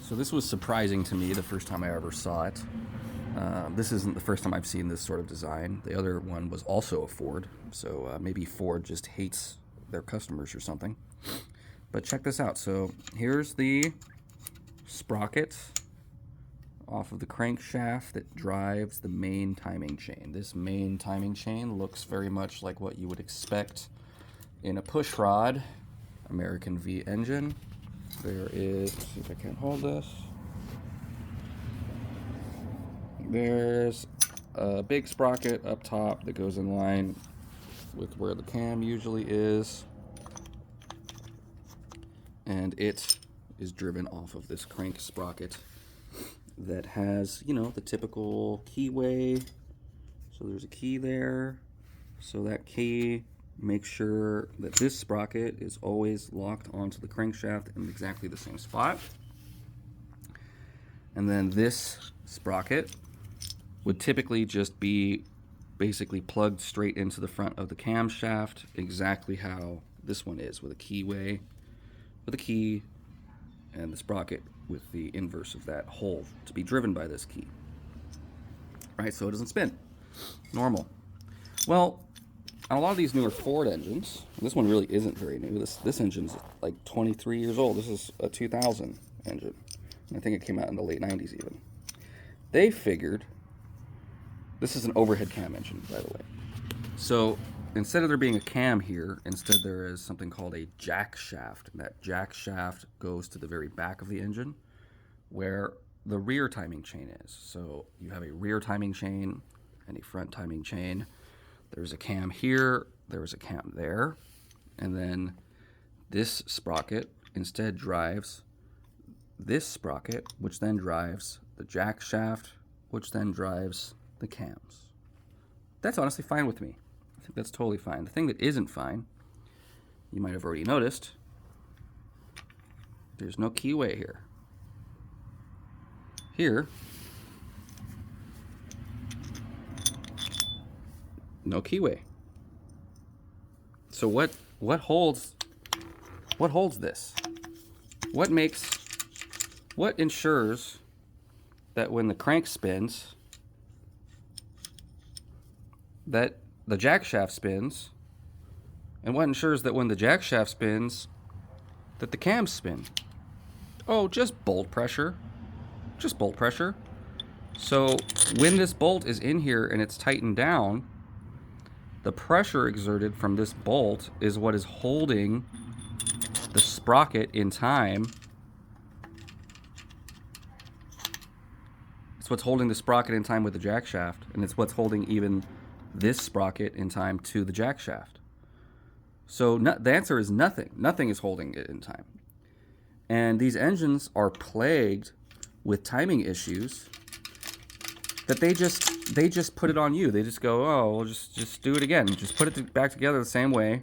So this was surprising to me the first time I ever saw it. This isn't the first time I've seen this sort of design. The other one was also a Ford, so maybe Ford just hates their customers or something. But check this out. So here's the sprocket off of the crankshaft that drives the main timing chain. This main timing chain looks very much like what you would expect in a pushrod American V engine. There is, let's see if I can hold this. There's a big sprocket up top that goes in line with where the cam usually is. And it is driven off of this crank sprocket that has, you know, the typical keyway. So there's a key there. So that key makes sure that this sprocket is always locked onto the crankshaft in exactly the same spot. And then this sprocket would typically just be basically plugged straight into the front of the camshaft, exactly how this one is, with a keyway, with a key, and the sprocket with the inverse of that hole to be driven by this key. Right, so it doesn't spin. Normal. Well, on a lot of these newer Ford engines, this one really isn't very new. This engine's like 23 years old. This is a 2000 engine. And I think it came out in the late 90s even. They figured, this is an overhead cam engine, by the way. So instead of there being a cam here, instead there is something called a jack shaft. And that jack shaft goes to the very back of the engine where the rear timing chain is. So you have a rear timing chain and a front timing chain. There's a cam here, there's a cam there, and then this sprocket instead drives this sprocket, which then drives the jack shaft, which then drives the cams. That's honestly fine with me. I think that's totally fine. The thing that isn't fine, you might have already noticed, there's no keyway here. Here, no keyway. So what holds this? What ensures that when the crank spins, that the jack shaft spins, and what ensures that when the jack shaft spins, that the cams spin? Oh, just bolt pressure. Just bolt pressure. So when this bolt is in here and it's tightened down, the pressure exerted from this bolt is what is holding the sprocket in time. It's what's holding the sprocket in time with the jack shaft, and it's what's holding even this sprocket in time to the jack shaft. So the answer is nothing. Nothing is holding it in time. And these engines are plagued with timing issues that they just put it on you. They just go, oh, we'll just do it again. Just put it back together the same way,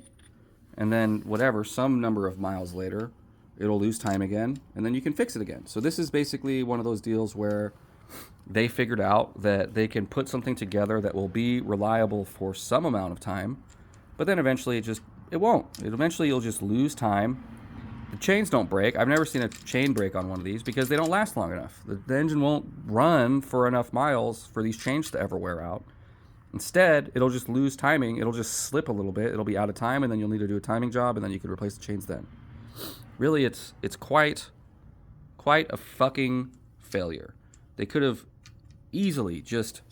and then whatever, some number of miles later, it'll lose time again, and then you can fix it again. So this is basically one of those deals where they figured out that they can put something together that will be reliable for some amount of time, but then eventually it won't. Eventually you'll just lose time. The chains don't break. I've never seen a chain break on one of these because they don't last long enough. The engine won't run for enough miles for these chains to ever wear out. Instead, it'll just lose timing. It'll just slip a little bit. It'll be out of time, and then you'll need to do a timing job, and then you can replace the chains then. Really, it's quite a fucking failure. They could have easily just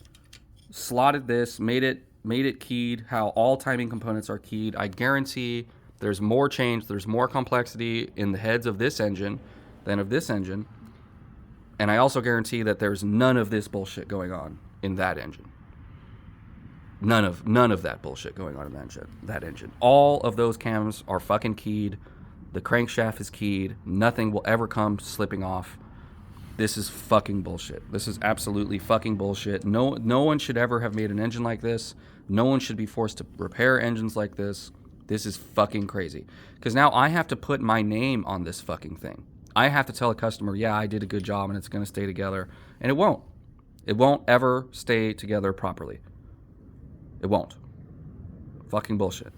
slotted this, made it keyed how all timing components are keyed. I guarantee there's more change, there's more complexity in the heads of this engine than of this engine. And I also guarantee that there's none of this bullshit going on in that engine. None of that bullshit going on in that engine. All of those cams are fucking keyed. The crankshaft is keyed. Nothing will ever come slipping off. This is fucking bullshit. This is absolutely fucking bullshit. No one should ever have made an engine like this. No one should be forced to repair engines like this. This is fucking crazy. Because now I have to put my name on this fucking thing. I have to tell a customer, yeah, I did a good job and it's going to stay together. And it won't. It won't ever stay together properly. It won't. Fucking bullshit.